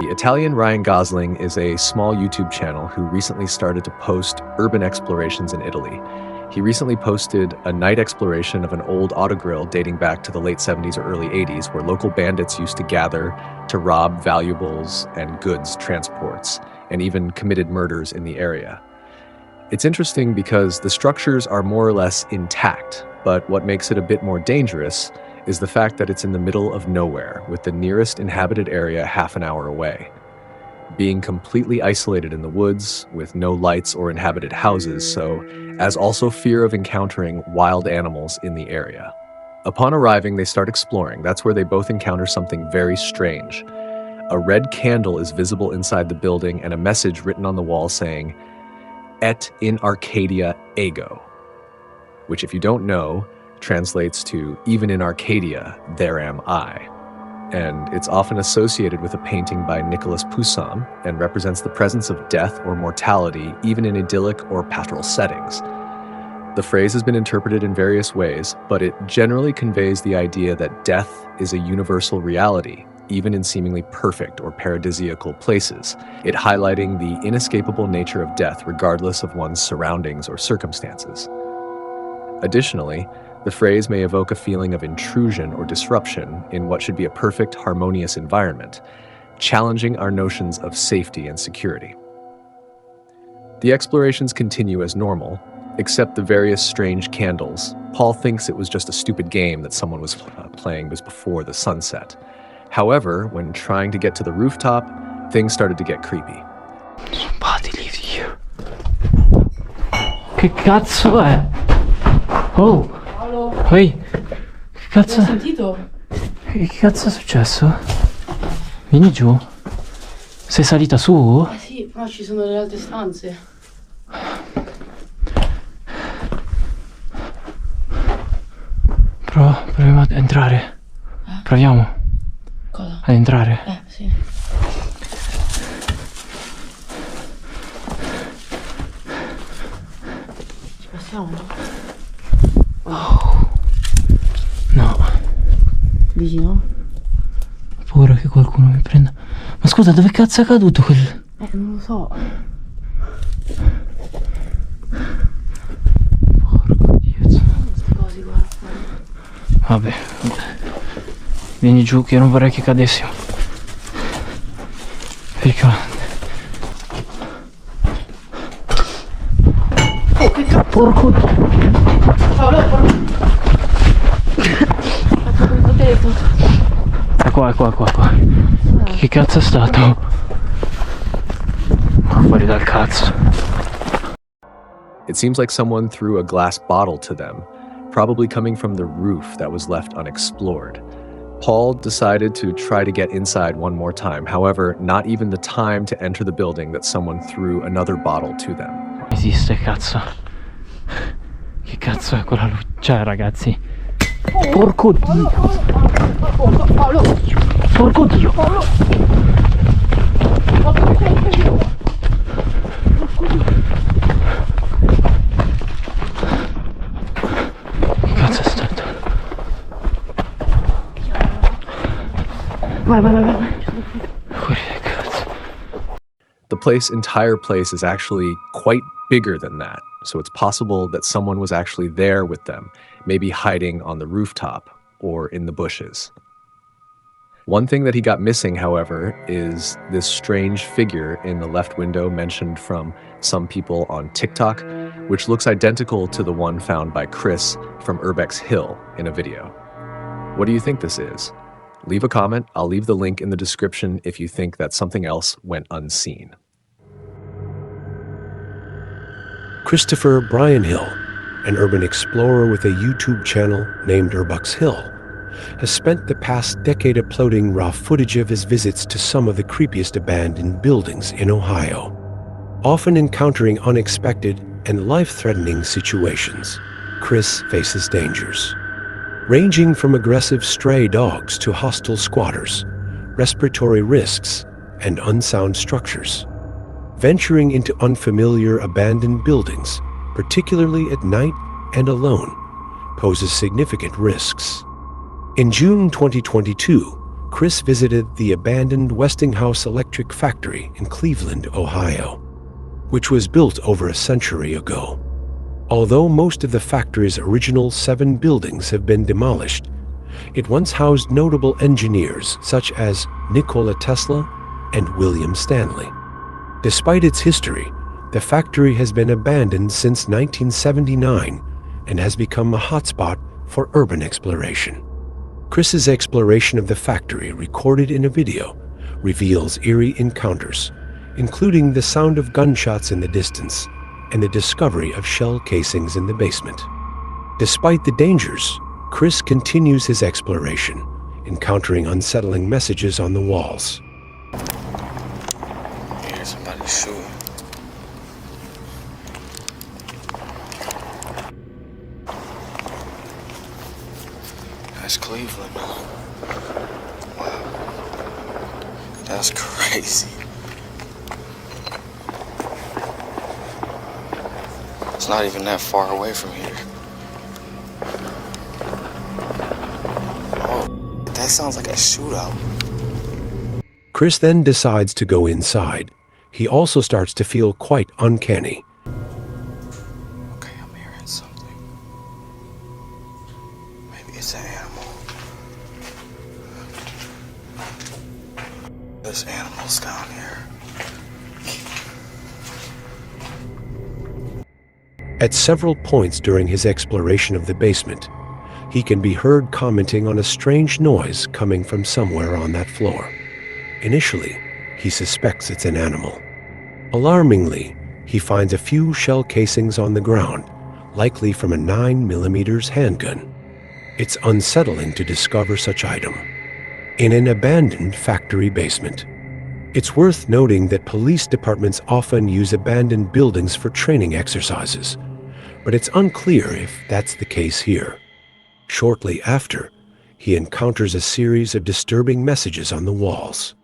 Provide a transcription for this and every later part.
The Italian Ryan Gosling is a small YouTube channel who recently started to post urban explorations in Italy. He recently posted a night exploration of an old autogrill dating back to the late 70s or early 80s, where local bandits used to gather to rob valuables and goods transports, and even committed murders in the area. It's interesting because the structures are more or less intact, but what makes it a bit more dangerous is the fact that it's in the middle of nowhere, with the nearest inhabited area half an hour away. Being completely isolated in the woods, with no lights or inhabited houses, so as also fear of encountering wild animals in the area. Upon arriving, they start exploring. That's where they both encounter something very strange. A red candle is visible inside the building and a message written on the wall saying, "Et in Arcadia ego," which, if you don't know, translates to "even in Arcadia, there am I." And it's often associated with a painting by Nicolas Poussin and represents the presence of death or mortality even in idyllic or pastoral settings. The phrase has been interpreted in various ways, but it generally conveys the idea that death is a universal reality, even in seemingly perfect or paradisiacal places, it highlighting the inescapable nature of death regardless of one's surroundings or circumstances. Additionally, the phrase may evoke a feeling of intrusion or disruption in what should be a perfect, harmonious environment, challenging our notions of safety and security. The explorations continue as normal, except the various strange candles. Paul thinks it was just a stupid game that someone was playing before the sunset. However, when trying to get to the rooftop, things started to get creepy. Somebody leave here. Che cazzo è? Oh! Ehi, che cazzo? Hai sentito? Che cazzo è successo? Vieni giù. Sei salita su? Sì, però ci sono delle altre stanze. Proviamo ad entrare. Proviamo. Cosa? Ad entrare. Sì. Ci passiamo? Oh. No. Dici no? Ho paura che qualcuno mi prenda. Ma scusa, dove cazzo è caduto quel... Non lo so. Porco Dio. Queste cose qua. Vabbè. Vieni giù che io non vorrei che cadessimo. Perché... Oh, che cazzo! Porco Dio. Paolo, porco! Faccio con il telefono. È qua. Che cazzo è stato? Fuori dal cazzo. It seems like someone threw a glass bottle to them, probably coming from the roof that was left unexplored. Paul decided to try to get inside one more time, however, not even the time to enter the building that someone threw another bottle to them. Esiste, cazzo. Che cazzo è quella luce, ragazzi? Porco Dio! Paolo! Porco Dio! Paolo! Che cazzo è stato? Vai. Fuori dal cazzo. The entire place is actually quite bigger than that, so it's possible that someone was actually there with them, maybe hiding on the rooftop or in the bushes. One thing that he got missing, however, is this strange figure in the left window mentioned from some people on TikTok, which looks identical to the one found by Chris from Urbex Hill in a video. What do you think this is? Leave a comment. I'll leave the link in the description if you think that something else went unseen. Christopher Brian Hill, an urban explorer with a YouTube channel named Urbex Hill, has spent the past decade uploading raw footage of his visits to some of the creepiest abandoned buildings in Ohio, often encountering unexpected and life-threatening situations. Chris faces dangers, ranging from aggressive stray dogs to hostile squatters, respiratory risks, and unsound structures. Venturing into unfamiliar abandoned buildings, particularly at night and alone, poses significant risks. In June 2022, Chris visited the abandoned Westinghouse Electric Factory in Cleveland, Ohio, which was built over a century ago. Although most of the factory's original 7 buildings have been demolished, it once housed notable engineers such as Nikola Tesla and William Stanley. Despite its history, the factory has been abandoned since 1979 and has become a hotspot for urban exploration. Chris's exploration of the factory, recorded in a video, reveals eerie encounters, including the sound of gunshots in the distance and the discovery of shell casings in the basement. Despite the dangers, Chris continues his exploration, encountering unsettling messages on the walls. I hear somebody shooting. That's Cleveland. Wow. That's crazy. It's not even that far away from here. Oh, that sounds like a shootout. Chris then decides to go inside. He also starts to feel quite uncanny. Okay, I'm hearing something. Maybe it's an animal. There's animals down here. At several points during his exploration of the basement, he can be heard commenting on a strange noise coming from somewhere on that floor. Initially, he suspects it's an animal. Alarmingly, he finds a few shell casings on the ground, likely from a 9mm handgun. It's unsettling to discover such item in an abandoned factory basement. It's worth noting that police departments often use abandoned buildings for training exercises, but it's unclear if that's the case here. Shortly after, he encounters a series of disturbing messages on the walls.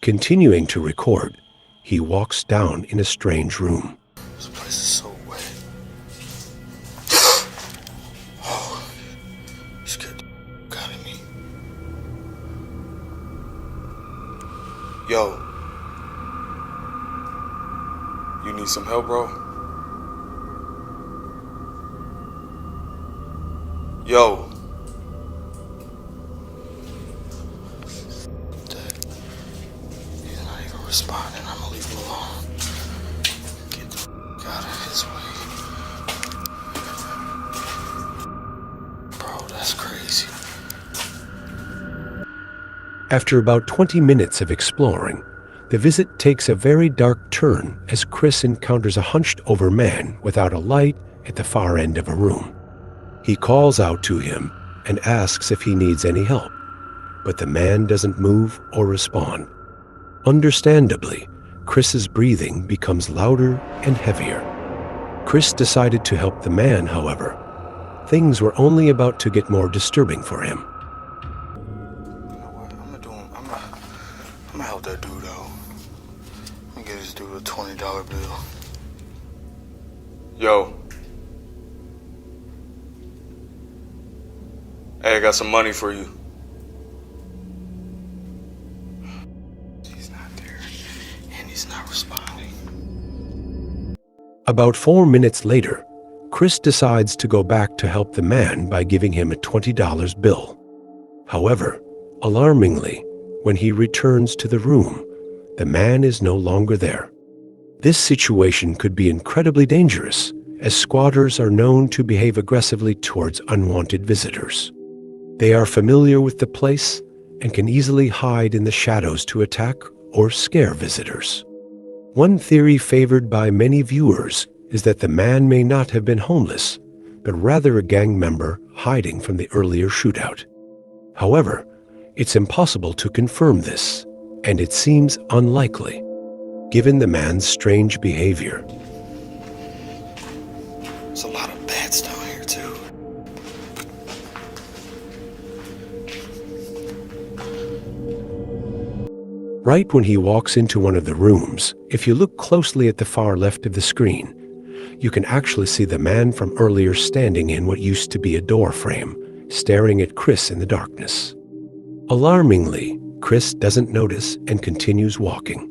Continuing to record, he walks down in a strange room. This place is so wet. Oh, you scared the out of me. Yo. You need some help, bro? Yo. He's not even responding. I'm gonna leave him alone. Get the out of his way. Bro, that's crazy. After about 20 minutes of exploring, the visit takes a very dark turn as Chris encounters a hunched-over man without a light at the far end of a room. He calls out to him and asks if he needs any help, but the man doesn't move or respond. Understandably, Chris's breathing becomes louder and heavier. Chris decided to help the man, however. Things were only about to get more disturbing for him. You know what? I'm gonna help that dude out. I'm gonna get this dude a $20 bill. Yo. Hey, I got some money for you. He's not there, and he's not responding. About 4 minutes later, Chris decides to go back to help the man by giving him a $20 bill. However, alarmingly, when he returns to the room, the man is no longer there. This situation could be incredibly dangerous, as squatters are known to behave aggressively towards unwanted visitors. They are familiar with the place and can easily hide in the shadows to attack or scare visitors. One theory favored by many viewers is that the man may not have been homeless, but rather a gang member hiding from the earlier shootout. However, it's impossible to confirm this, and it seems unlikely, given the man's strange behavior. There's a lot of bats down here, too. Right when he walks into one of the rooms, if you look closely at the far left of the screen, you can actually see the man from earlier standing in what used to be a door frame, staring at Chris in the darkness. Alarmingly, Chris doesn't notice and continues walking.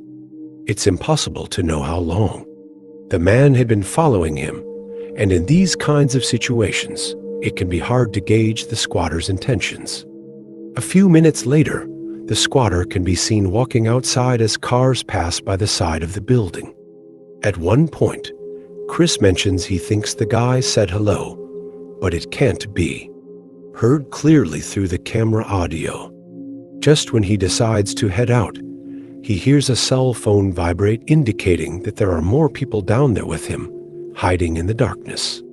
It's impossible to know how long. The man had been following him, and in these kinds of situations, it can be hard to gauge the squatter's intentions. A few minutes later, the squatter can be seen walking outside as cars pass by the side of the building. At one point, Chris mentions he thinks the guy said hello, but it can't be. Heard clearly through the camera audio. Just when he decides to head out, he hears a cell phone vibrate, indicating that there are more people down there with him, hiding in the darkness.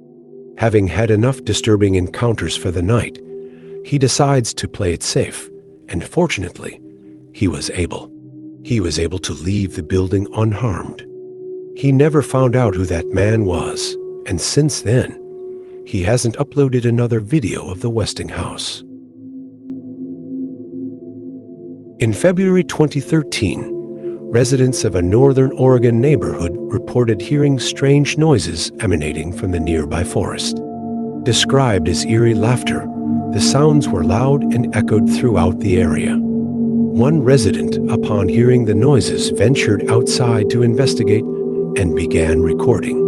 Having had enough disturbing encounters for the night, he decides to play it safe, and fortunately, he was able. He was able to leave the building unharmed. He never found out who that man was, and since then, he hasn't uploaded another video of the Westinghouse. In February 2013, residents of a northern Oregon neighborhood reported hearing strange noises emanating from the nearby forest. Described as eerie laughter, the sounds were loud and echoed throughout the area. One resident, upon hearing the noises, ventured outside to investigate and began recording.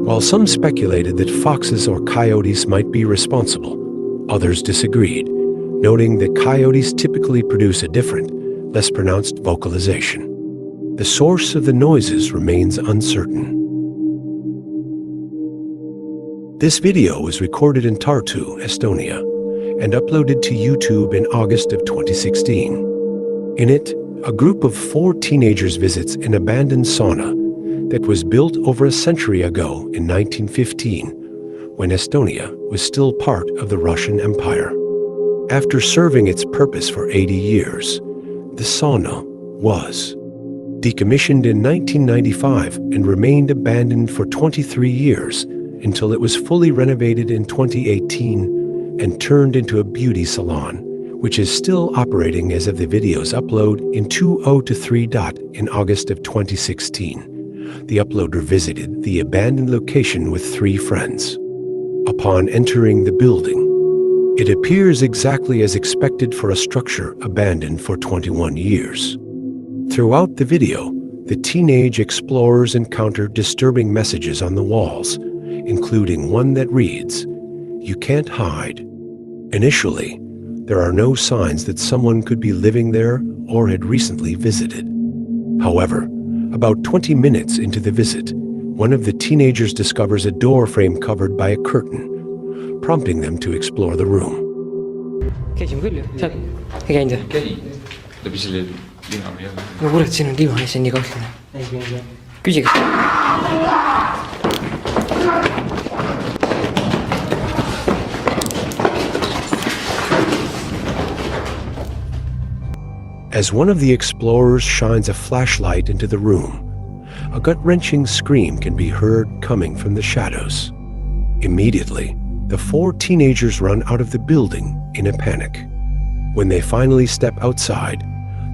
While some speculated that foxes or coyotes might be responsible, others disagreed, noting that coyotes typically produce a different, less pronounced vocalization. The source of the noises remains uncertain. This video was recorded in Tartu, Estonia, and uploaded to YouTube in August of 2016. In it, a group of 4 teenagers visits an abandoned sauna that was built over a century ago in 1915, when Estonia was still part of the Russian Empire. After serving its purpose for 80 years, the sauna was decommissioned in 1995 and remained abandoned for 23 years until it was fully renovated in 2018 and turned into a beauty salon, which is still operating as of the video's upload in 2023. In August of 2016. The uploader visited the abandoned location with 3 friends. Upon entering the building, it appears exactly as expected for a structure abandoned for 21 years. Throughout the video, the teenage explorers encounter disturbing messages on the walls, including one that reads, "You can't hide." Initially, there are no signs that someone could be living there or had recently visited. However, about 20 minutes into the visit, one of the teenagers discovers a door frame covered by a curtain, prompting them to explore the room. käisime küll ju, seal ei käinud ju? käi, läbi selle lina või jälle? no kurat, siin on diivan ja see on nii kahtlane. Küsige. As one of the explorers shines a flashlight into the room, a gut-wrenching scream can be heard coming from the shadows. Immediately, the 4 teenagers run out of the building in a panic. When they finally step outside,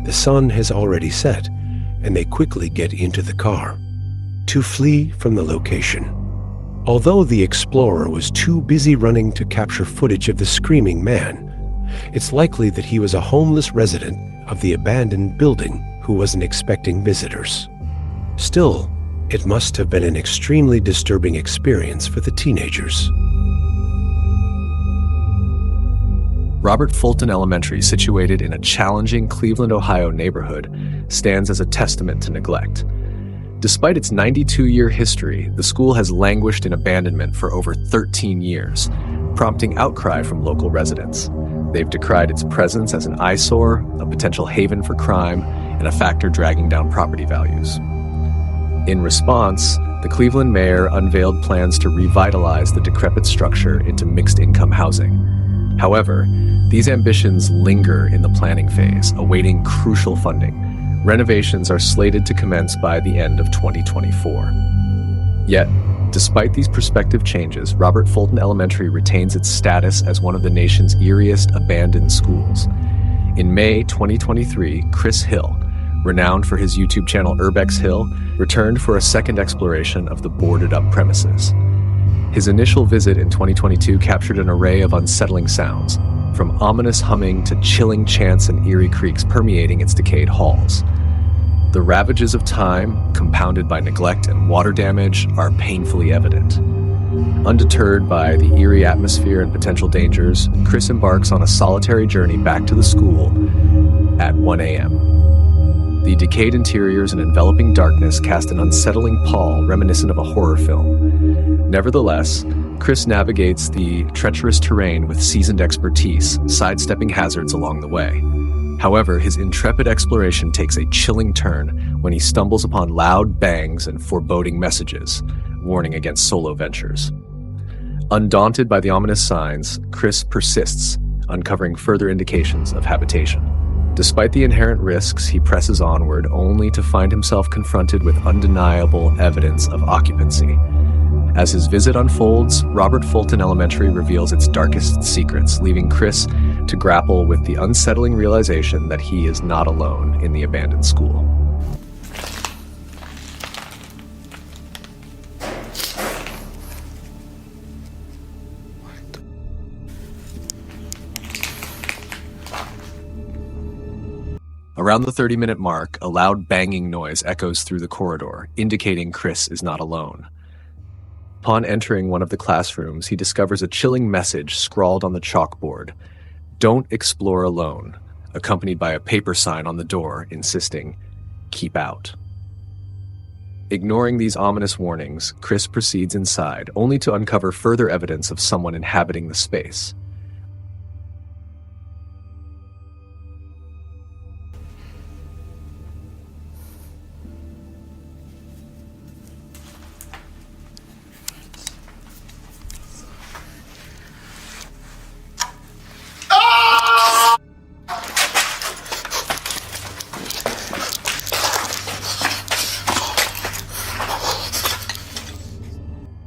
the sun has already set, and they quickly get into the car to flee from the location. Although the explorer was too busy running to capture footage of the screaming man, it's likely that he was a homeless resident of the abandoned building who wasn't expecting visitors. Still, it must have been an extremely disturbing experience for the teenagers. Robert Fulton Elementary, situated in a challenging Cleveland, Ohio neighborhood, stands as a testament to neglect. Despite its 92-year history, the school has languished in abandonment for over 13 years, prompting outcry from local residents. They've decried its presence as an eyesore, a potential haven for crime, and a factor dragging down property values. In response, the Cleveland mayor unveiled plans to revitalize the decrepit structure into mixed-income housing. However, these ambitions linger in the planning phase, awaiting crucial funding. Renovations are slated to commence by the end of 2024. Yet, despite these prospective changes, Robert Fulton Elementary retains its status as one of the nation's eeriest abandoned schools. In May 2023, Chris Hill, renowned for his YouTube channel Urbex Hill, returned for a second exploration of the boarded-up premises. His initial visit in 2022 captured an array of unsettling sounds, from ominous humming to chilling chants and eerie creaks permeating its decayed halls. The ravages of time, compounded by neglect and water damage, are painfully evident. Undeterred by the eerie atmosphere and potential dangers, Chris embarks on a solitary journey back to the school at 1 a.m. The decayed interiors and enveloping darkness cast an unsettling pall reminiscent of a horror film. Nevertheless, Chris navigates the treacherous terrain with seasoned expertise, sidestepping hazards along the way. However, his intrepid exploration takes a chilling turn when he stumbles upon loud bangs and foreboding messages, warning against solo ventures. Undaunted by the ominous signs, Chris persists, uncovering further indications of habitation. Despite the inherent risks, he presses onward, only to find himself confronted with undeniable evidence of occupancy. As his visit unfolds, Robert Fulton Elementary reveals its darkest secrets, leaving Chris to grapple with the unsettling realization that he is not alone in the abandoned school. Around the 30-minute mark, a loud banging noise echoes through the corridor, indicating Chris is not alone. Upon entering one of the classrooms, he discovers a chilling message scrawled on the chalkboard, "Don't explore alone," accompanied by a paper sign on the door insisting, "Keep out." Ignoring these ominous warnings, Chris proceeds inside, only to uncover further evidence of someone inhabiting the space.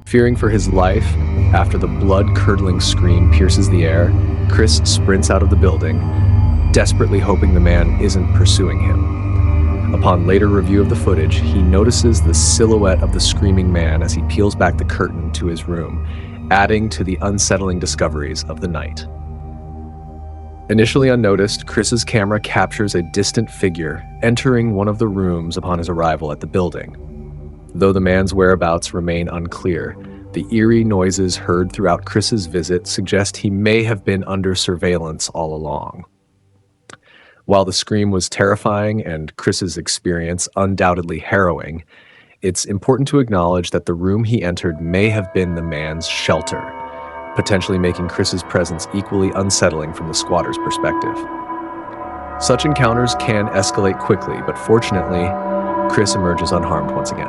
Fearing for his life, after the blood-curdling scream pierces the air, Chris sprints out of the building, desperately hoping the man isn't pursuing him. Upon later review of the footage, he notices the silhouette of the screaming man as he peels back the curtain to his room, adding to the unsettling discoveries of the night. Initially unnoticed, Chris's camera captures a distant figure entering one of the rooms upon his arrival at the building. Though the man's whereabouts remain unclear, the eerie noises heard throughout Chris's visit suggest he may have been under surveillance all along. While the scream was terrifying and Chris's experience undoubtedly harrowing, it's important to acknowledge that the room he entered may have been the man's shelter, potentially making Chris's presence equally unsettling from the squatter's perspective. Such encounters can escalate quickly, but fortunately, Chris emerges unharmed once again.